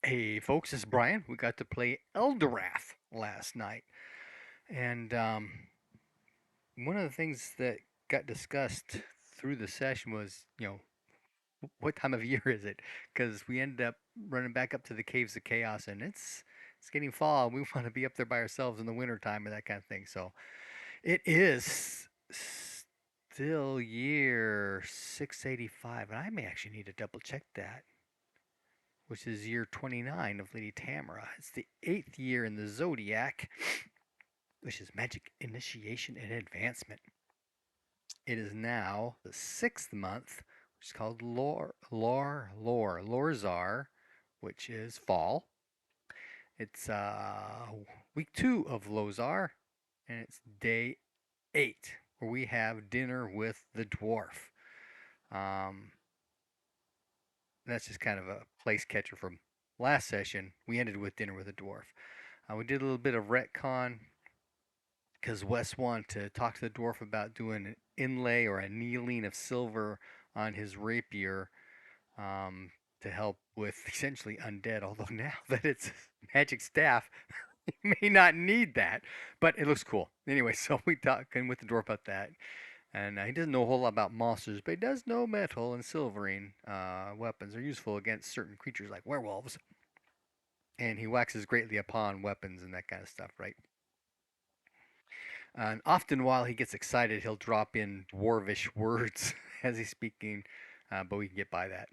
Hey folks, it's Brian. We got to play Elderath last night. And one of the things that got discussed through the session was, what time of year is it? Because we ended up running back up to the Caves of Chaos, and it's getting fall. We want to be up there by ourselves in the winter time and that kind of thing. So it is still year 685, and I may actually need to double check that, which is year 29 of Lady Tamara. It's the 8th year in the zodiac, which is magic initiation and advancement. It is now the 6th month, which is called Lorzar, which is fall. It's week 2 of Lozar, and it's day 8, where we have dinner with the dwarf. Um, that's just kind of a place catcher from last session. We ended with dinner with a dwarf. We did a little bit of retcon because Wes wanted to talk to the dwarf about doing an inlay or annealing of silver on his rapier, um, to help with essentially undead. Although now that it's magic staff, he may not need that, but it looks cool. Anyway, so we talking with the dwarf about that. And he doesn't know a whole lot about monsters, but he does know metal and silvering weapons are useful against certain creatures like werewolves. And he waxes greatly upon weapons and that kind of stuff, right? And often, while he gets excited, he'll drop in dwarvish words as he's speaking, but we can get by that.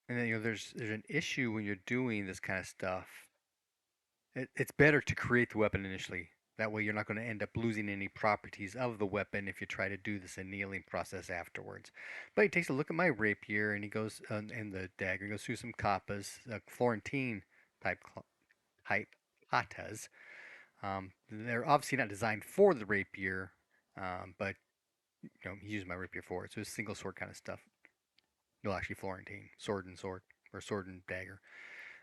And then, there's an issue when you're doing this kind of stuff. It's better to create the weapon initially. That way, you're not going to end up losing any properties of the weapon if you try to do this annealing process afterwards. But he takes a look at my rapier and he goes, and the dagger. He goes through some kappas, Florentine type type katas. They're obviously not designed for the rapier, but he used my rapier for it, so it's single sword kind of stuff. No, actually Florentine, sword and sword, or sword and dagger.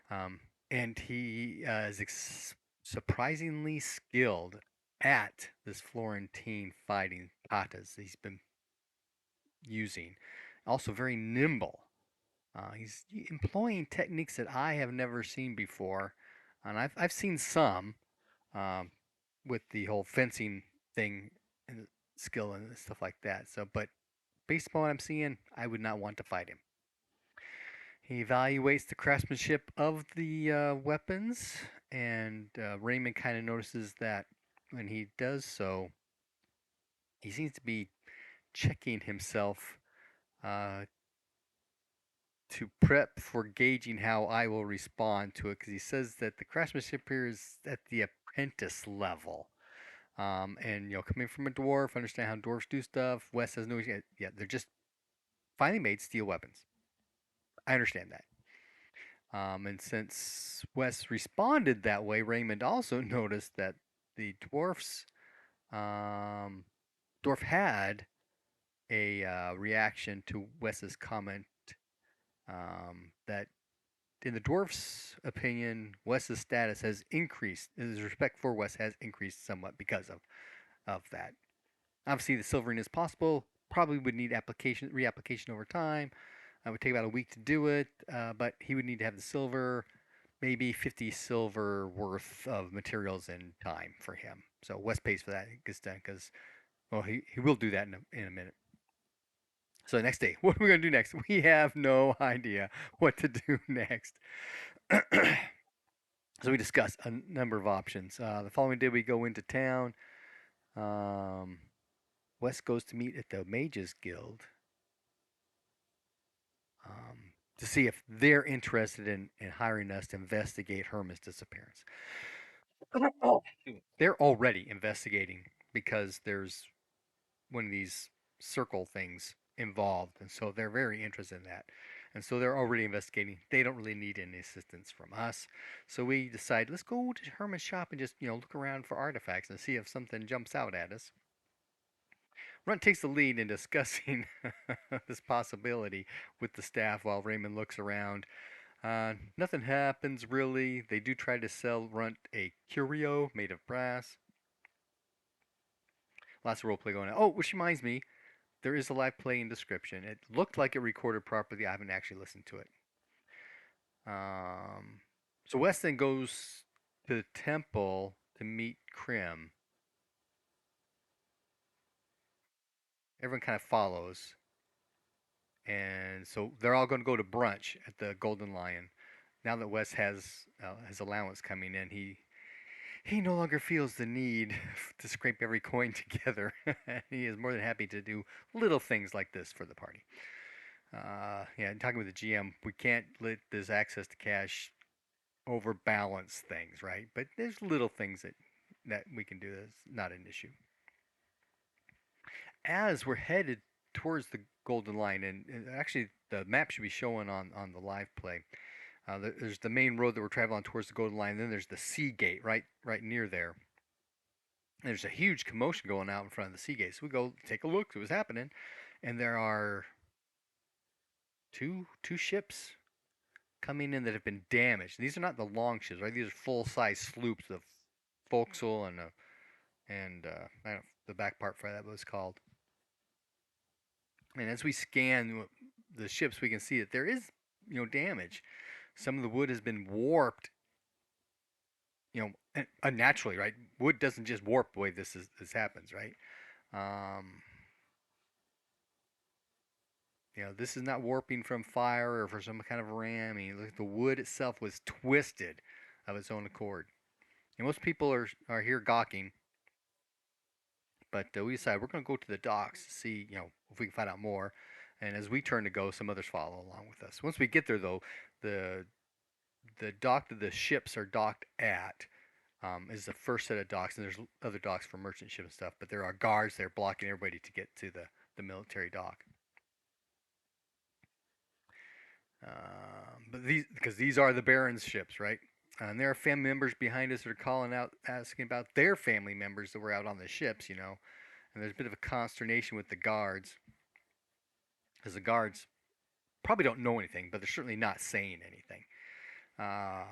Um, and he is surprisingly skilled at this Florentine fighting katas he's been using. Also very nimble. He's employing techniques that I have never seen before, and I've seen some, um, with the whole fencing thing and skill and stuff like that. So, but based upon what I'm seeing, I would not want to fight him. He evaluates the craftsmanship of the weapons, and Raymond kind of notices that when he does so, he seems to be checking himself uh, to prep for gauging how I will respond to it, because he says that the craftsmanship here is at the apprentice level. And coming from a dwarf, understand how dwarves do stuff. Wes has no, yeah, they're just finally made steel weapons. I understand that. And since Wes responded that way, Raymond also noticed that the um, dwarf had a reaction to Wes's comment, that in the dwarf's opinion, Wes's status has increased. His respect for Wes has increased somewhat because of that. Obviously, the silvering is possible. Probably would need reapplication over time. It would take about a week to do it, but he would need to have the silver, maybe 50 silver worth of materials and time for him. So Wes pays for that. It gets done because, well, he will do that in a minute. So next day, what are we going to do next? We have no idea what to do next. So we discussed a number of options. The following day, we go into town. Um, Wes goes to meet at the Mages Guild, to see if they're interested in hiring us to investigate Herman's disappearance. They're already investigating because there's one of these circle things involved, and so they're very interested in that. And so they're already investigating. They don't really need any assistance from us. So we decide, let's go to Herman's shop and just look around for artifacts and see if something jumps out at us. Runt takes the lead in discussing this possibility with the staff while Raymond looks around. Nothing happens really. They do try to sell Runt a curio made of brass. Lots of roleplay going on. Oh, which reminds me, there is a live playing description. It looked like it recorded properly. I haven't actually listened to it. Um, so Wes then goes to the temple to meet Krim. Everyone kind of follows, and so they're all going to go to brunch at the Golden Lion. Now that Wes has his allowance coming in, he no longer feels the need to scrape every coin together. He is more than happy to do little things like this for the party. Yeah, and talking with the GM, we can't let this access to cash overbalance things, right? But there's little things that we can do that's not an issue. As we're headed towards the Golden Line, and actually the map should be showing on the live play. There's the main road that we're traveling towards the Golden Line. Then there's the Sea Gate right near there. And there's a huge commotion going out in front of the Sea Gate. So we go take a look, see what's happening, and there are two ships coming in that have been damaged. These are not the long ships, right? These are full size sloops, the forecastle and I don't know the back part for that was called. And as we scan the ships, we can see that there is damage. Some of the wood has been warped, unnaturally, right? Wood doesn't just warp the way this happens, right? Um, this is not warping from fire or from some kind of ramming. Look, the wood itself was twisted of its own accord. And most people are here gawking, but we decide we're going to go to the docks to see, if we can find out more. And as we turn to go, some others follow along with us. Once we get there, though, the dock that the ships are docked at is the first set of docks, and there's other docks for merchant ships and stuff. But there are guards there blocking everybody to get to the military dock. But these are the Baron's ships, right? And there are family members behind us that are calling out, asking about their family members that were out on the ships, And there's a bit of a consternation with the guards, because the guards probably don't know anything, but they're certainly not saying anything. Uh,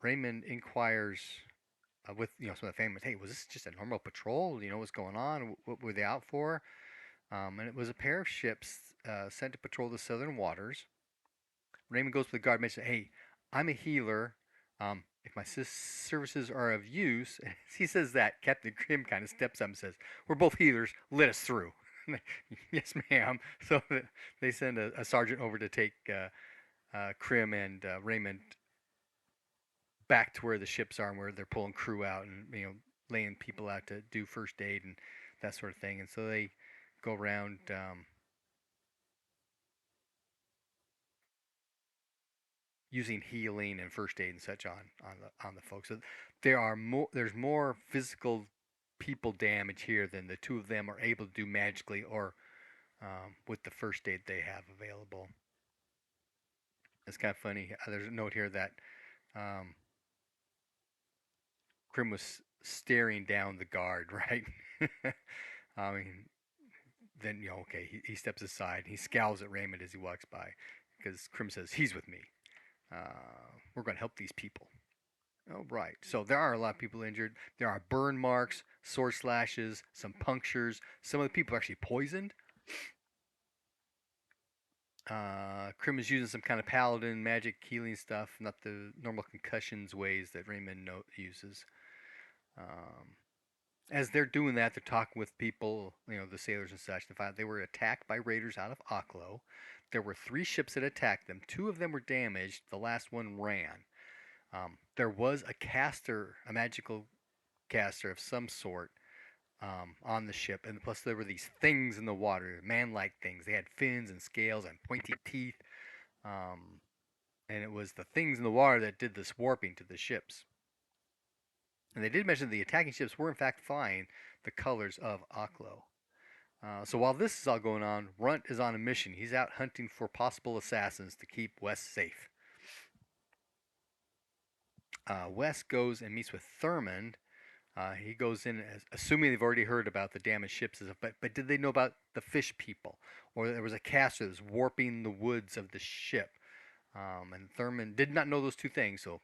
Raymond inquires with some of the family, hey, was this just a normal patrol? What's going on? What were they out for? And it was a pair of ships sent to patrol the southern waters. Raymond goes to the guard, mentions, hey, I'm a healer. If my services are of use, as he says that, Captain Krim kind of steps up and says, we're both healers. Let us through. Yes, ma'am. So they send a sergeant over to take Krim and Raymond back to where the ships are and where they're pulling crew out and laying people out to do first aid and that sort of thing. And so they go around using healing and first aid and such on the folks. So there's more physical people damage here than the two of them are able to do magically or with the first aid they have available. It's kind of funny. There's a note here that Krim was staring down the guard, right? I mean, then okay, he steps aside. He scowls at Raymond as he walks by because Krim says he's with me. We're going to help these people. Oh, right. So there are a lot of people injured. There are burn marks, sword slashes, some punctures. Some of the people are actually poisoned. Krim is using some kind of paladin magic healing stuff, not the normal concussions ways that Raymond uses. As they're doing that, they're talking with people, the sailors and such. They were attacked by raiders out of Aklo. There were 3 ships that attacked them. 2 of them were damaged. The last one ran. There was a magical caster of some sort on the ship, and plus there were these things in the water, man-like things. They had fins and scales and pointy teeth, and it was the things in the water that did this warping to the ships. And they did mention the attacking ships were in fact flying the colors of Aklo. So while this is all going on, Runt is on a mission. He's out hunting for possible assassins to keep Wes safe. Wes goes and meets with Thurmond. He goes in assuming they've already heard about the damaged ships, but did they know about the fish people? Or there was a caster that was warping the woods of the ship. And Thurmond did not know those 2 things, so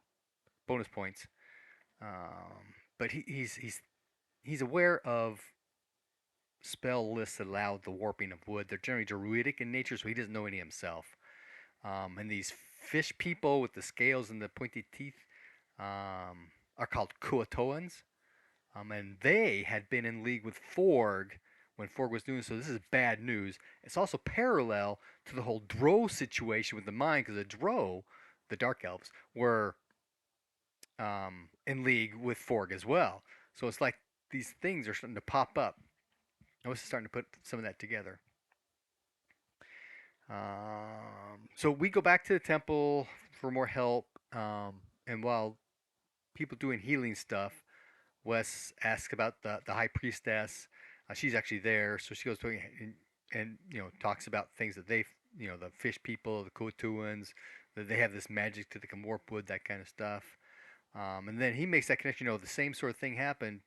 bonus points. But he's aware of spell lists that allow the warping of wood. They're generally druidic in nature, so he doesn't know any himself. And these fish people with the scales and the pointy teeth are called Kuatoans. And they had been in league with Forg when Forg was doing so. This is bad news. It's also parallel to the whole Drow situation with the mine, because the Drow, the Dark Elves, were in league with Forg as well. So it's like these things are starting to pop up. I was starting to put some of that together. So we go back to the temple for more help. And while people doing healing stuff, Wes asks about the high priestess. She's actually there, so she goes to and talks about things that they the fish people, the Kotuans, that they have this magic to they can warp wood, that kind of stuff. And then he makes that connection. The same sort of thing happened.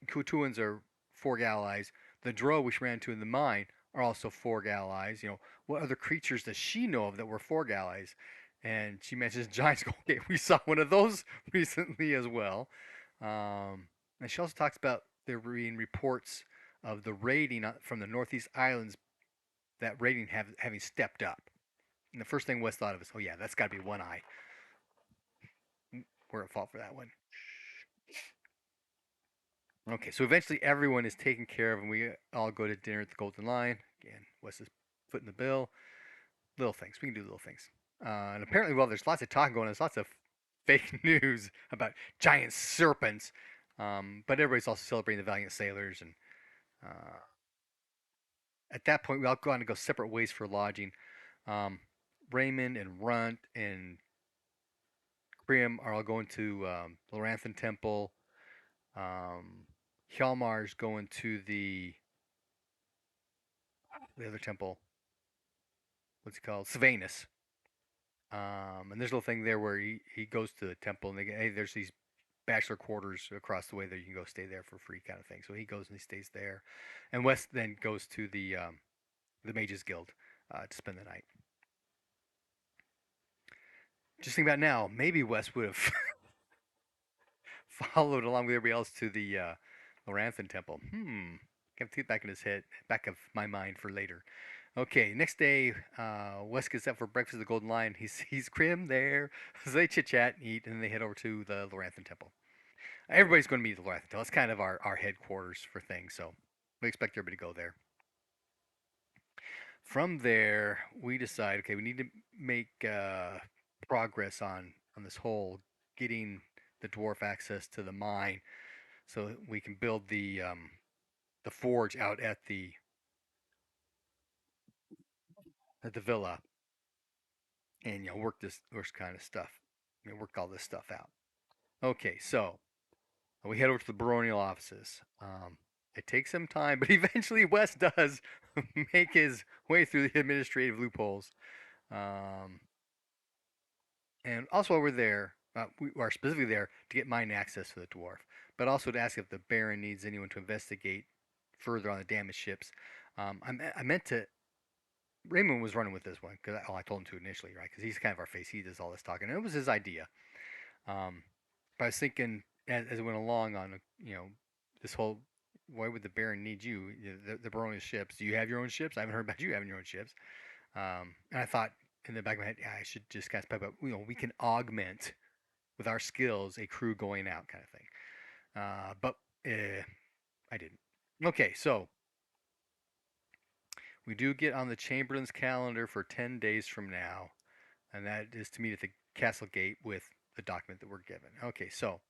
Kutuans are Forg allies. The Drow, which ran into in the mine, are also Forg allies. What other creatures does she know of that were Forg allies? And she mentions giants. Okay, we saw one of those recently as well. And she also talks about there being reports of the raiding from the Northeast Islands, that raiding having stepped up. And the first thing Wes thought of is, oh yeah, that's got to be One Eye. We're at fault for that one. Okay, so eventually everyone is taken care of, and we all go to dinner at the Golden Lion. Again, Wes is footing the bill. Little things. We can do little things. And apparently, well, there's lots of talk going on. There's lots of fake news about giant serpents. But everybody's also celebrating the valiant sailors. And uh, at that point, we all go on to go separate ways for lodging. Um, Raymond and Runt and Grim are all going to the Loranthan Temple. Hjalmar's going to the other temple. What's it called? Sylvanus. And there's a little thing there where he goes to the temple, and hey, there's these bachelor quarters across the way that you can go stay there for free, kind of thing. So he goes and he stays there, and Wes then goes to the Mages Guild to spend the night. Just think about now, maybe Wes would have followed along with everybody else to the Loranthan Temple. Kept it back in his head, back of my mind for later. Okay, next day, Wes gets up for breakfast at the Golden Lion. He's Crim there, so they chit chat and eat, and then they head over to the Loranthan Temple. Everybody's going to meet at the Loranthan Temple. It's kind of our headquarters for things, so we expect everybody to go there. From there, we decide, okay, we need to make progress on this whole getting the dwarf access to the mine, so we can build the forge out at the villa, and work this kind of stuff, work all this stuff out. Okay, so we head over to the baronial offices. It takes some time, but eventually Wes does make his way through the administrative loopholes. Um, and also, while we're there, we are specifically there to get mine access to the dwarf, but also to ask if the Baron needs anyone to investigate further on the damaged ships. I meant to. Raymond was running with this one because I told him to initially, right? Because he's kind of our face. He does all this talking, and it was his idea. But I was thinking as it went along on this whole, why would the Baron need you? The baronial ships. Do you have your own ships? I haven't heard about you having your own ships. And I thought in the back of my head, yeah, I should just kind of pipe up. We can augment with our skills a crew going out, kind of thing. But I didn't. Okay, so we do get on the Chamberlain's calendar for 10 days from now, and that is to meet at the castle gate with the document that we're given. Okay, so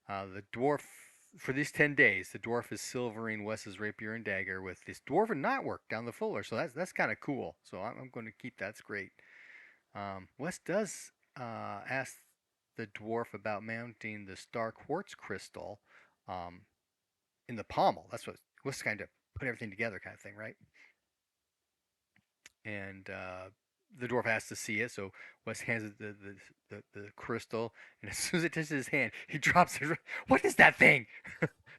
the dwarf, for these 10 days, the dwarf is silvering Wes's rapier and dagger with this dwarven knotwork down the fuller. So that's kind of cool. So I'm going to keep that. That's great. Wes does ask the dwarf about mounting the star quartz crystal in the pommel. That's what Wes kind of put everything together, kind of thing, right? And the dwarf has to see it, so Wes hands it the crystal, and as soon as it touches his hand, he drops it. What is that thing?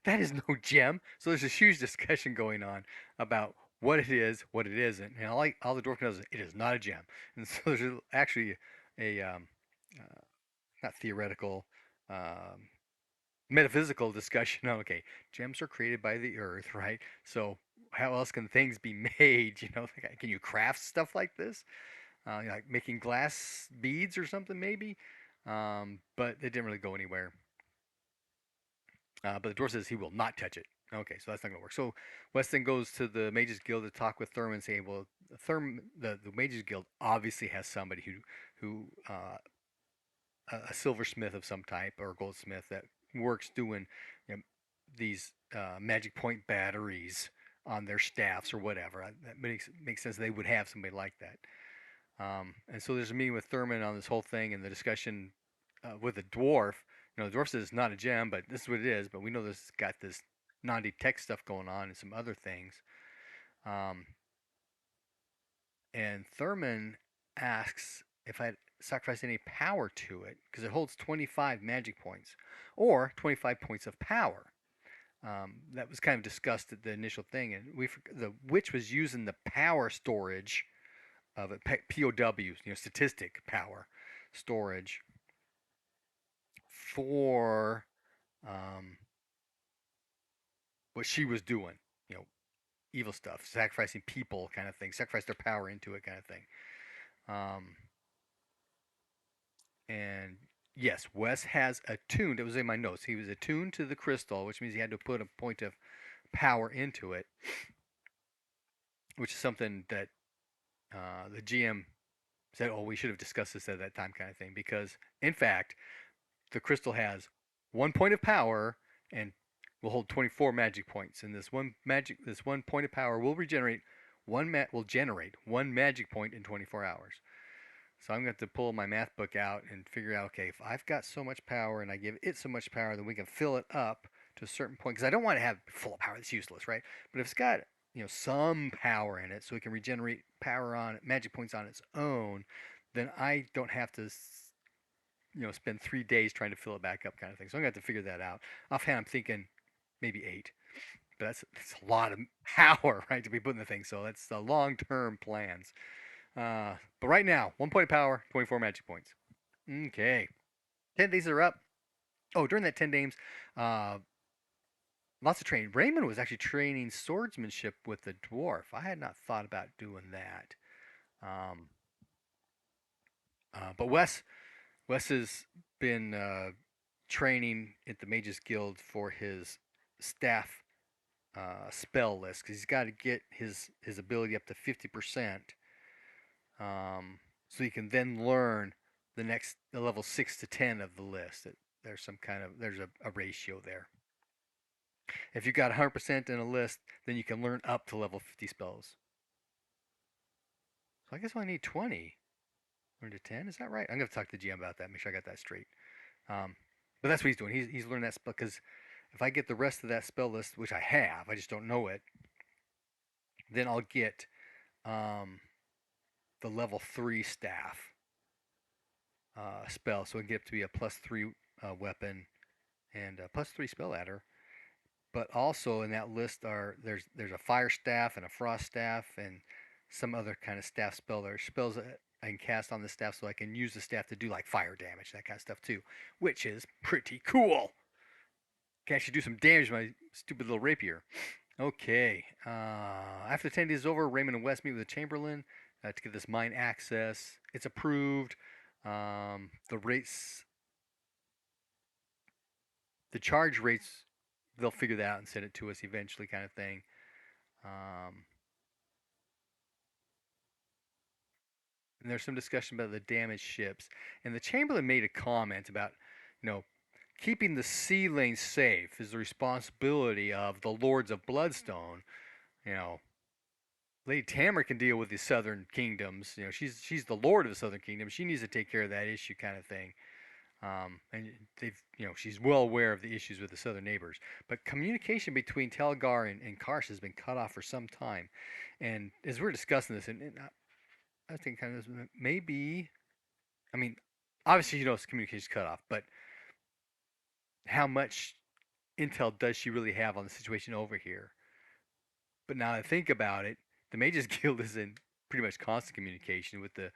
That is no gem. So there's this huge discussion going on about what it is, what it isn't, and all the dwarf knows is it is not a gem. And so there's actually a not theoretical, metaphysical discussion on, okay, gems are created by the earth, right? So how else can things be made? Like, can you craft stuff like this? Like making glass beads or something maybe. But it didn't really go anywhere. But the dwarf says he will not touch it. Okay, so that's not gonna work. So Weston goes to the Mages Guild to talk with Thurman, saying, "Well, the Mages Guild obviously has somebody who a silversmith of some type or a goldsmith that works doing you know, these magic point batteries on their staffs or whatever. That makes sense. They would have somebody like that." And so there's a meeting with Thurman on this whole thing and the discussion with the dwarf. The dwarf says it's not a gem, but this is what it is. But we know this has got this non-detect stuff going on and some other things. Um, and Thurman asks if I'd sacrifice any power to it because it holds 25 magic points or 25 points of power. That was kind of discussed at the initial thing, and the witch was using the power storage of it, POWs, statistic power storage for um, what she was doing, you know, evil stuff, sacrificing people, kind of thing, sacrifice their power into it, kind of thing. Um, and yes, Wes has attuned. It was in my notes. He was attuned to the crystal, which means he had to put a point of power into it, which is something that the GM said, "Oh, we should have discussed this at that time," kind of thing. Because in fact, the crystal has 1 point of power and will hold 24 magic points. And this one point of power will generate one magic point in 24 hours. So I'm going to have to pull my math book out and figure out, okay, if I've got so much power and I give it so much power, then we can fill it up to a certain point. Because I don't want to have full power; that's useless, right? But if it's got some power in it, so it can regenerate power on it, magic points on its own, then I don't have to spend 3 days trying to fill it back up, kind of thing. So I'm gonna have to figure that out. Offhand, I'm thinking maybe 8, but that's a lot of power, right, to be putting the thing. So that's the long-term plans. But right now, 1 point of power, 24 magic points. Okay, 10 days are up. Oh, during that 10 days, uh, lots of training. Raymond was actually training swordsmanship with the dwarf. I had not thought about doing that. Um, but Wes has been training at the Mages Guild for his staff spell list because he's got to get his ability up to 50%, so he can then learn the level 6 to 10 of the list. There's a ratio there. If you've got 100% in a list, then you can learn up to level 50 spells. So I guess I need 20. Learn to 10. Is that right? I'm gonna talk to the GM about that. Make sure I got that straight. Um, but that's what he's doing. He's learned that spell because if I get the rest of that spell list, which I have, I just don't know it, then I'll get um, the level 3 staff spell. So it get up to be a +3 weapon and a +3 spell adder. But also in that list there's a fire staff and a frost staff and some other kind of staff spell. There are spells that I can cast on the staff so I can use the staff to do like fire damage, that kind of stuff too, which is pretty cool. Can actually do some damage with my stupid little rapier. Okay. After the 10 days is over, Raymond and West meet with the Chamberlain to get this mine access. It's approved. The rates, the charge rates, they'll figure that out and send it to us eventually, kind of thing. Um, and there's some discussion about the damaged ships. And the Chamberlain made a comment about, you know, keeping the sea lanes safe is the responsibility of the Lords of Bloodstone. You know, Lady Tamara can deal with the Southern Kingdoms. She's the Lord of the Southern Kingdom. She needs to take care of that issue, kind of thing. And she's well aware of the issues with the southern neighbors. But communication between Telgar and Karsh has been cut off for some time. And as we're discussing this, and I think kind of maybe, I mean, obviously communication's cut off, but how much intel does she really have on the situation over here? But now that I think about it, the Mages Guild is in pretty much constant communication with the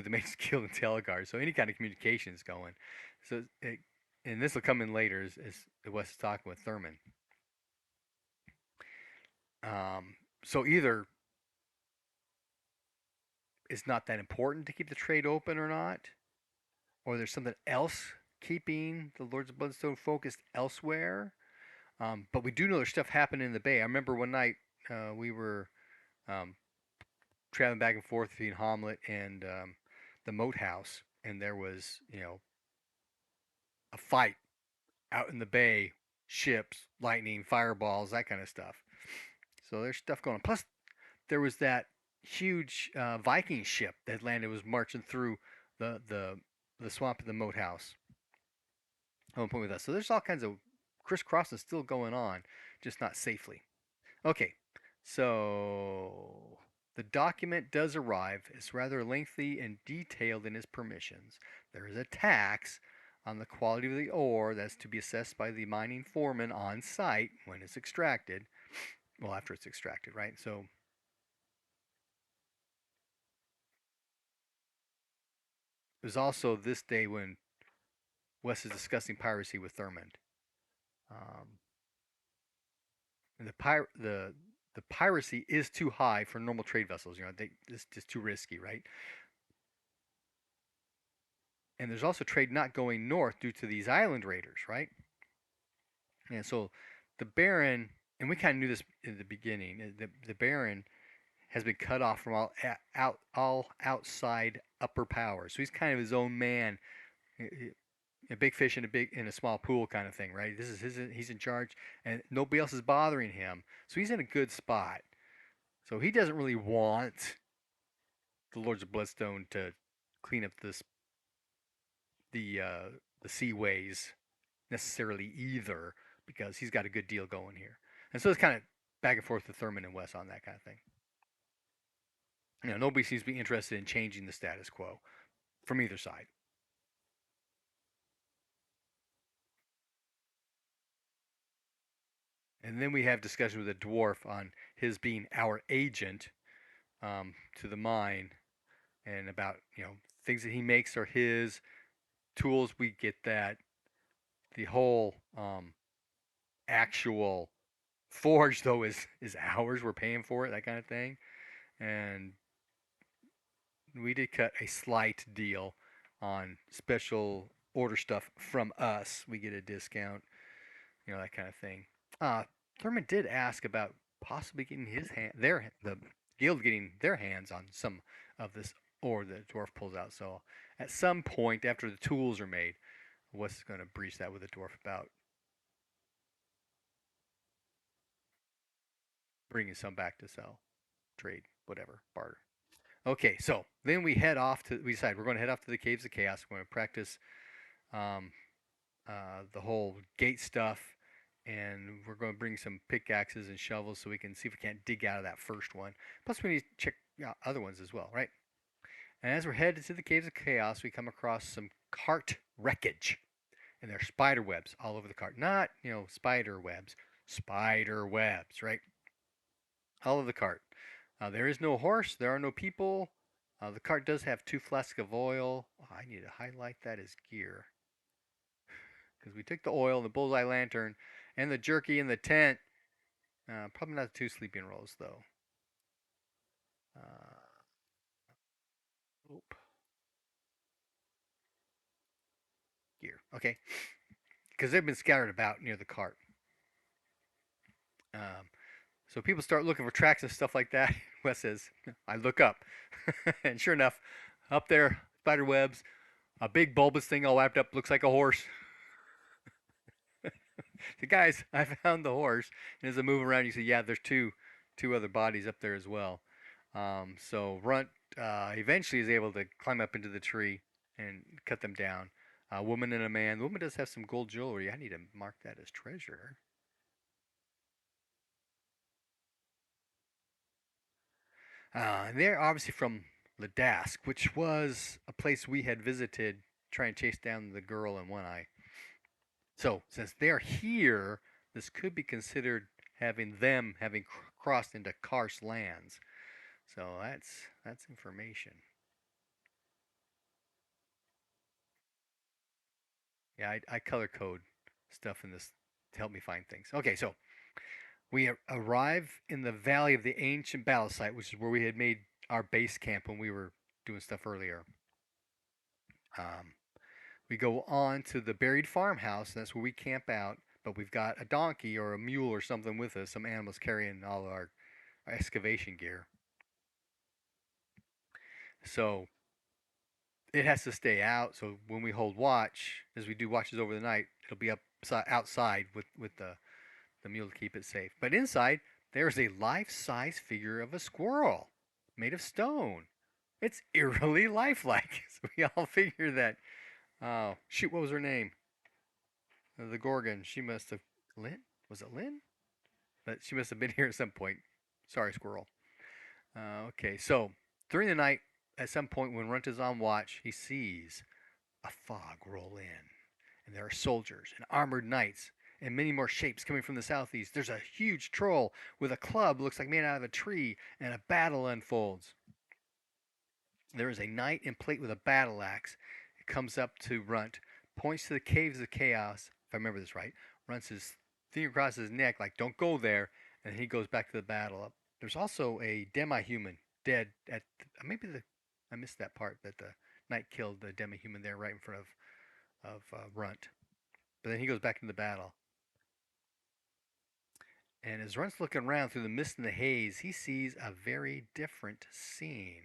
Mages Guild and Telgar, so any kind of communication is going. And this will come in later as Wes is talking with Thurman. So either it's not that important to keep the trade open or not, or there's something else keeping the Lords of Bloodstone focused elsewhere. But we do know there's stuff happening in the Bay. I remember one night we were um, traveling back and forth between Hamlet and the Moat House, and there was, a fight out in the bay, ships, lightning, fireballs, that kind of stuff. So there's stuff going on. Plus, there was that huge Viking ship that landed was marching through the the the swamp of the Moat House. At one point with us. So there's all kinds of crisscrossing still going on, just not safely. Okay, so the document does arrive. It's rather lengthy and detailed in its permissions. There is a tax on the quality of the ore that's to be assessed by the mining foreman on site when it's extracted. Well, after it's extracted, right? So it was also this day when Wes is discussing piracy with Thurmond. Um, and the piracy is too high for normal trade vessels. It's just too risky, right? And there's also trade not going north due to these island raiders, right? And so the Baron, and we kind of knew this in the beginning, the Baron has been cut off from all outside upper powers. So he's kind of his own man, a big fish in a small pool kind of thing, right? This is he's in charge, and nobody else is bothering him. So he's in a good spot. So he doesn't really want the Lords of Bloodstone to clean up the uh, the seaways necessarily either, because he's got a good deal going here. And so it's kind of back and forth with Thurman and Wes on that kind of thing. Nobody seems to be interested in changing the status quo from either side. And then we have discussion with the dwarf on his being our agent to the mine, and about things that he makes are his tools. We get that the whole actual forge though is ours. We're paying for it, that kind of thing. And we did cut a slight deal on special order stuff from us. We get a discount, that kind of thing. Thurman did ask about possibly getting the guild getting their hands on some of this ore that dwarf pulls out. So at some point after the tools are made, Wes is going to breach that with the dwarf about bringing some back to sell, trade, whatever, barter. Okay, so then we decide we're going to head off to the Caves of Chaos. We're going to practice um, the whole gate stuff, and we're going to bring some pickaxes and shovels so we can see if we can't dig out of that first one. Plus, we need to check other ones as well, right? And as we're headed to the Caves of Chaos, we come across some cart wreckage, and there are spider webs all over the cart. Not, spider webs, right? All over the cart. There is no horse. There are no people. The cart does have 2 flasks of oil. Oh, I need to highlight that as gear, because we took the oil, the bullseye lantern, and the jerky in the tent. Probably not the 2 sleeping rolls though. Oop. Gear. Okay, because they've been scattered about near the cart. Um, so people start looking for tracks and stuff like that. Wes says, "I look up," and sure enough, up there, spider webs, a big bulbous thing all wrapped up, looks like a horse. So guys, I found the horse, and as I move around, you see, yeah, there's two other bodies up there as well. So Runt eventually is able to climb up into the tree and cut them down. A woman and a man. The woman does have some gold jewelry. I need to mark that as treasure. And they're obviously from Ladask, which was a place we had visited trying to chase down the girl in One Eye. So since they're here, this could be considered having crossed into Karst lands. So that's information. Yeah, I color code stuff in this to help me find things. Okay, so We arrive in the Valley of the Ancient Battle Site, which is where we had made our base camp when we were doing stuff earlier. Um, we go on to the buried farmhouse, and that's where we camp out. But we've got a donkey or a mule or something with us, some animals carrying all our excavation gear. So it has to stay out. So when we hold watch, as we do watches over the night, it'll be up outside with the mule to keep it safe. But inside, there's a life-size figure of a squirrel made of stone. It's eerily lifelike. So we all figure that. Oh shoot, what was her name? The Gorgon. She must have Lynn. Was it Lynn? But she must have been here at some point. Sorry, squirrel. Okay, so during the night, at some point when Runt is on watch, he sees a fog roll in, and there are soldiers and armored knights and many more shapes coming from the southeast. There's a huge troll with a club, looks like made out of a tree, and a battle unfolds. There is a knight in plate with a battle axe. It comes up to Runt, points to the caves of chaos, if I remember this right. Runt's his finger across his neck, like, don't go there, and he goes back to the battle. There's also a demi-human dead at maybe the I missed that part that the knight killed the demi-human there right in front of Runt. But then he goes back into the battle. And as Runt's looking around through the mist and the haze, he sees a very different scene.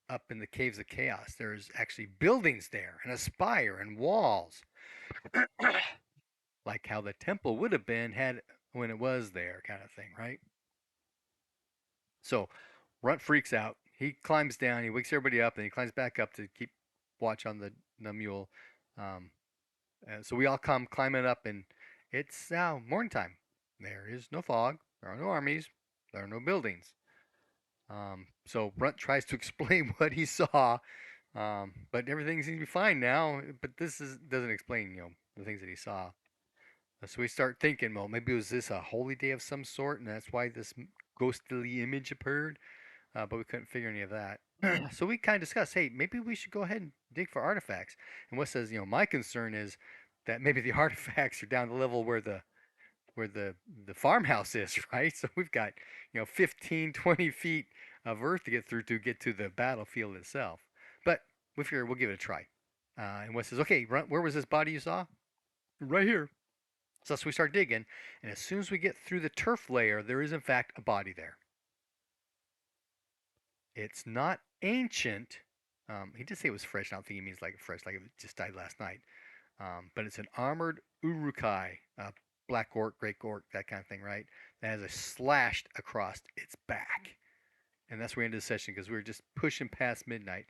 Up in the caves of chaos, there's actually buildings there, and a spire and walls, like how the temple would have been had when it was there, kind of thing, right? So Runt freaks out. He climbs down. He wakes everybody up, and he climbs back up to keep watch on the mule. Um, so we all come climbing up, and it's now morning time. There is no fog. There are no armies. There are no buildings. So Runt tries to explain what he saw, but everything seems to be fine now. But doesn't explain, the things that he saw. So we start thinking, well, maybe was this a holy day of some sort, and that's why this ghostly image appeared. But we couldn't figure any of that. So we kind of discussed, hey, maybe we should go ahead and dig for artifacts. And Wes says, my concern is that maybe the artifacts are down the level where the farmhouse is, right? So we've got 15, 20 feet of earth to get to the battlefield itself. But we figure we'll give it a try. And Wes says, okay, where was this body you saw? Right here. So we start digging, and as soon as we get through the turf layer, there is in fact a body there. It's not ancient. He did say it was fresh. I don't think he means like fresh, like it just died last night. But it's an armored urukai, black orc, great orc, that kind of thing, right? That has a slashed across its back. And that's where we ended the session because we were just pushing past midnight.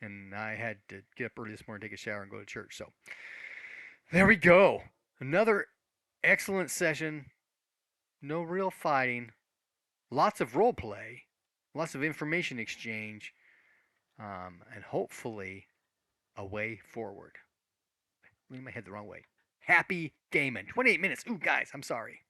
And I had to get up early this morning, take a shower, and go to church. So there we go. Another excellent session. No real fighting. Lots of role play. Lots of information exchange. And hopefully a way forward. Leaning my head the wrong way. Happy gaming. 28 minutes. Ooh, guys, I'm sorry.